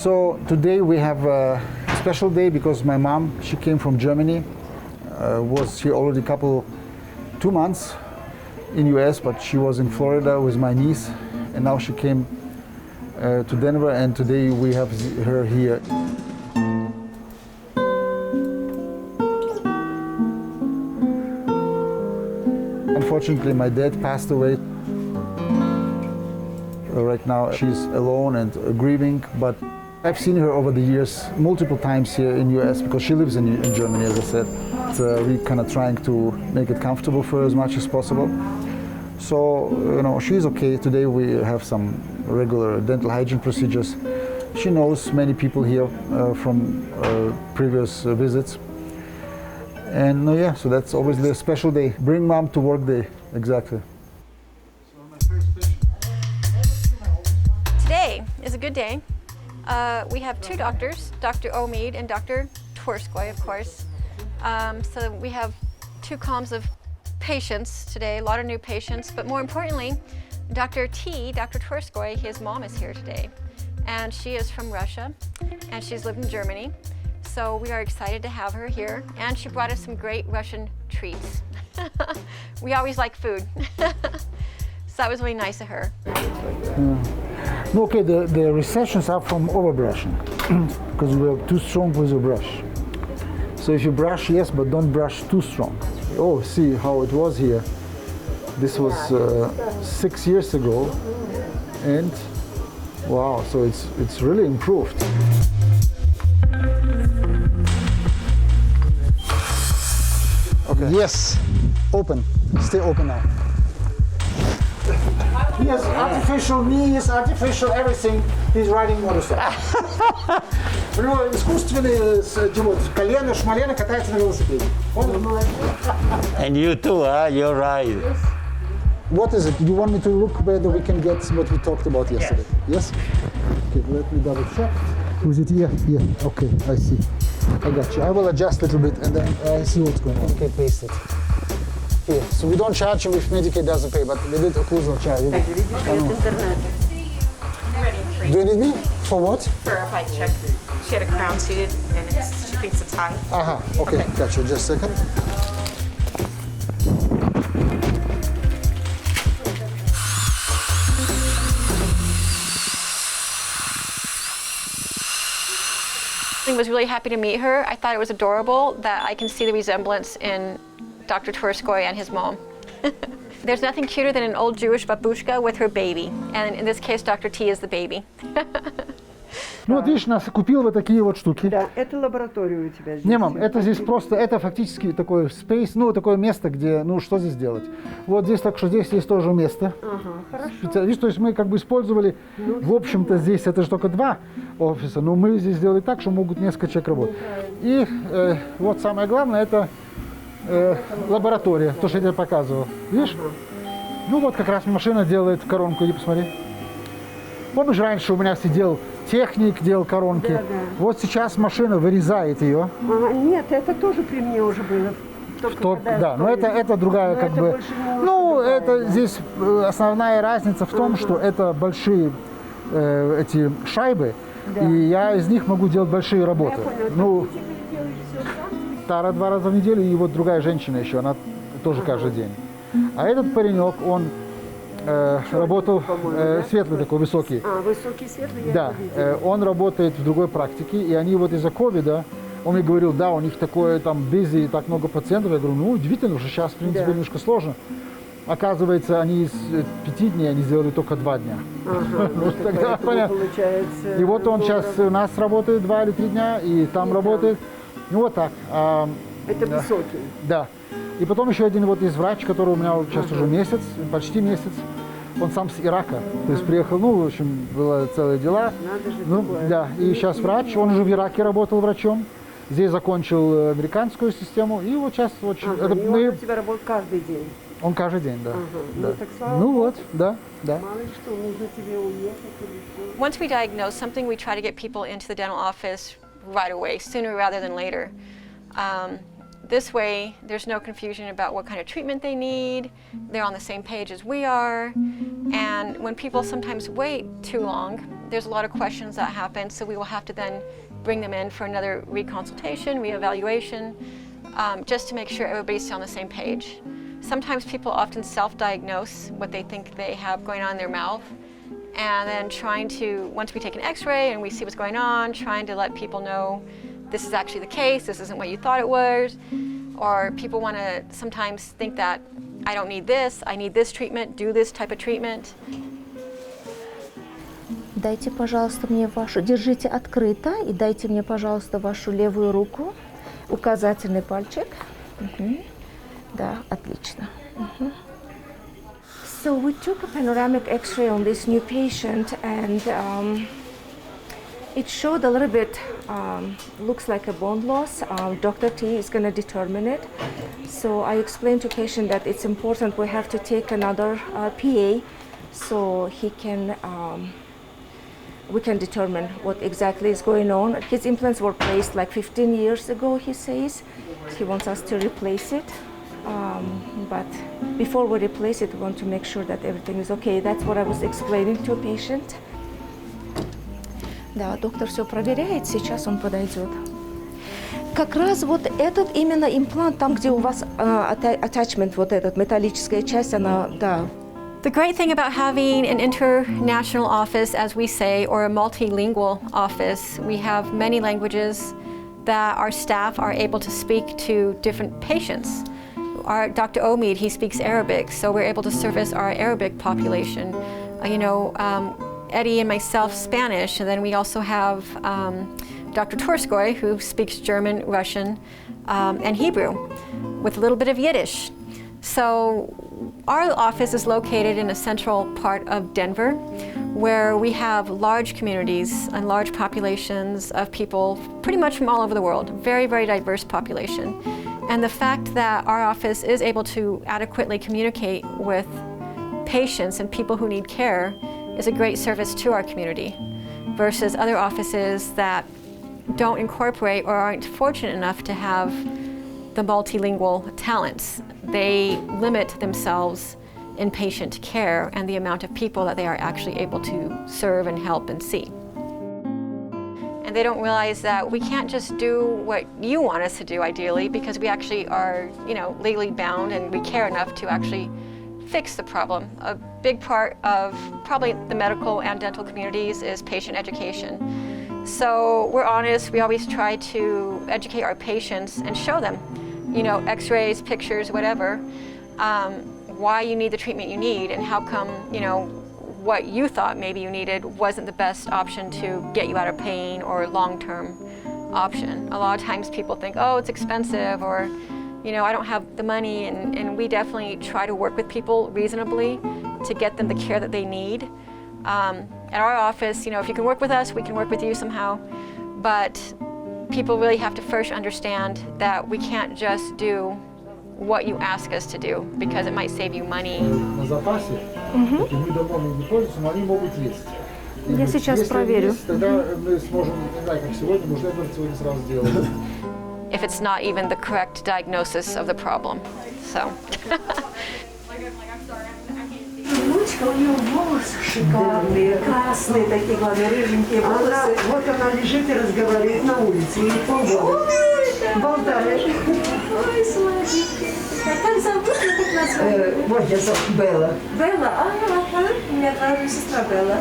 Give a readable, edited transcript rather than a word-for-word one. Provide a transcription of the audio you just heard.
So today we have a special day because my mom, she came from Germany, was here already 2 months in US, but she was in Florida with my niece, and now she came to Denver, and today we have her here. Unfortunately, my dad passed away. Right now she's alone and grieving, but I've seen her over the years multiple times here in US because she lives in Germany, as I said. We're kind of trying to make it comfortable for her as much as possible. So, she's okay. Today we have some regular dental hygiene procedures. She knows many people here from previous visits. And yeah, so that's always the special day. Bring mom to work day, exactly. Today is a good day. We have 2 doctors, Dr. Omid and Dr. Twerskoy, of course. So we have 2 columns of patients today, a lot of new patients, but more importantly, Dr. Twerskoy, his mom is here today. And she is from Russia, and she's lived in Germany. So we are excited to have her here, and she brought us some great Russian treats. We always like food. So that was really nice of her. Okay, the recessions are from overbrushing because we are too strong with the brush. So if you brush, yes, but don't brush too strong. Oh, see how it was here. This was 6 years ago, and wow, so it's really improved. Okay. Yes, open. Stay open now. Yes, artificial knees, artificial everything. He's riding motorcycle. Искусственные колено, шмалено катается на велосипеде. And you too, huh? You're right. What is it? You want me to look whether we can get what we talked about yesterday? Yes? Okay, let me double check. Was it here? Yeah, okay, I see. I got you. I will adjust a little bit and then I see what's going on. Okay, paste it. Here. So we don't charge him if Medicaid doesn't pay, but we did occlusal charge. Do you need me? For what? For a bite check. She had a crown seated and she thinks it's high. Aha, okay, got you. Just a second. I was really happy to meet her. I thought it was adorable that I can see the resemblance in Dr. Twerskoy and his mom. There's nothing cuter than an old Jewish babushka with her baby. And in this case, Dr. T is the baby. Ну вот видишь, нас купил вот такие вот штуки. Да, это лаборатория у тебя здесь. Не, мам, это здесь просто, это фактически такой space, такое место, где, что здесь делать. Вот здесь, так что здесь есть тоже место. Ага, хорошо. Видишь, то есть мы как бы использовали, в общем-то, здесь это же только 2 офиса, но мы здесь сделали так, что могут несколько человек работать. И вот самое главное, это лаборатория, то, что я тебе показывал. Видишь? Ну вот как раз машина делает коронку, иди посмотри. Помнишь, раньше у меня сидел техник, делал коронки. Да, да. Вот сейчас машина вырезает ее. Ага, нет, это тоже при мне уже было. Да, но это другая как бы. Ну, это здесь основная разница в том, что это большие эти шайбы, и я из них могу делать большие работы. Ну, Тара 2 раза в неделю, и вот другая женщина еще, она тоже каждый день. А этот паренек, он работал светлый такой, высокий. Высокий, светлый, да, он работает в другой практике, и они вот из-за ковида, он мне говорил, да, у них такое там busy, так много пациентов. Я говорю, удивительно, что сейчас, в принципе, немножко сложно. Оказывается, они из 5 дней, они сделали только 2 дня. Ага, тогда понятно. Получается, и вот он сейчас у нас работает 2 или 3 дня, и там работает. Ну вот так. Это высокий. Да. И потом еще один вот есть врач, который у меня сейчас уже месяц, почти месяц. Он сам с Ирака, то есть приехал, в общем, было целые дела. Надо же такое. Да, и сейчас врач, он уже в Ираке работал врачом, здесь закончил американскую систему, и вот сейчас... Вот, и он у тебя работает каждый день? Он каждый день, да. Да. Ну, так слава Богу. Вот, да. Мало ли что, нужно тебе уехать или что. Once we diagnose something, we try to get people into the dental office right away, sooner rather than later. this way, there's no confusion about what kind of treatment they need. They're on the same page as we are. And when people sometimes wait too long, there's a lot of questions that happen, so we will have to then bring them in for another reconsultation, reevaluation, just to make sure everybody's still on the same page. Sometimes people often self-diagnose what they think they have going on in their mouth, and then trying to, once we take an x-ray and we see what's going on, trying to let people know this is actually the case, this isn't what you thought it was. Or people want to sometimes think that I don't need this, I need this treatment, do this type of treatment. Дайте, пожалуйста, мне вашу, держите открыто и дайте мне, пожалуйста, вашу левую руку, указательный пальчик. Да, отлично. So we took a panoramic X-ray on this new patient, and it showed a little bit, looks like a bone loss. Dr. T is going to determine it. So I explained to patient that it's important we have to take another PA so he can, we can determine what exactly is going on. His implants were placed like 15 years ago, he says. He wants us to replace it. But before we replace it, we want to make sure that everything is okay. That's what I was explaining to a patient. Да, доктор все проверяет, сейчас он подойдет. Как раз вот этот именно имплант, там, где у вас attachment, вот этот, металлическая часть, она, да. The great thing about having an international office, as we say, or a multilingual office, we have many languages that our staff are able to speak to different patients. Our Dr. Omid, he speaks Arabic, so we're able to service our Arabic population. Eddie and myself Spanish, and then we also have Dr. Torskoy, who speaks German, Russian, and Hebrew, with a little bit of Yiddish. So our office is located in a central part of Denver, where we have large communities and large populations of people pretty much from all over the world, very, very diverse population. And the fact that our office is able to adequately communicate with patients and people who need care is a great service to our community versus other offices that don't incorporate or aren't fortunate enough to have the multilingual talents. They limit themselves in patient care and the amount of people that they are actually able to serve and help and see. And they don't realize that we can't just do what you want us to do ideally, because we actually are, legally bound, and we care enough to actually fix the problem. A big part of probably the medical and dental communities is patient education. So we're honest, we always try to educate our patients and show them, x-rays, pictures, whatever, why you need the treatment you need and how come, what you thought maybe you needed wasn't the best option to get you out of pain or long-term option. A lot of times people think, oh, it's expensive, or I don't have the money, and we definitely try to work with people reasonably to get them the care that they need. At our office, if you can work with us, we can work with you somehow, but people really have to first understand that we can't just do what you ask us to do, because it might save you money. На запасе, мы давно не пользуемся, но они могут есть. Я сейчас проверю. Тогда мы сможем, не знаю, как сегодня, может, сегодня сразу сделаем. If it's not even the correct diagnosis of the problem. So. Внучка, у нее волосы шикарные, красные такие, главные, рыженькие волосы. Вот она лежит и разговаривает на улице, ей полгода. Болтаешь. Ой, сладенькая. Как зовут? Как назвать? Вот я зовут Белла. Белла? У меня твоя сестра Белла.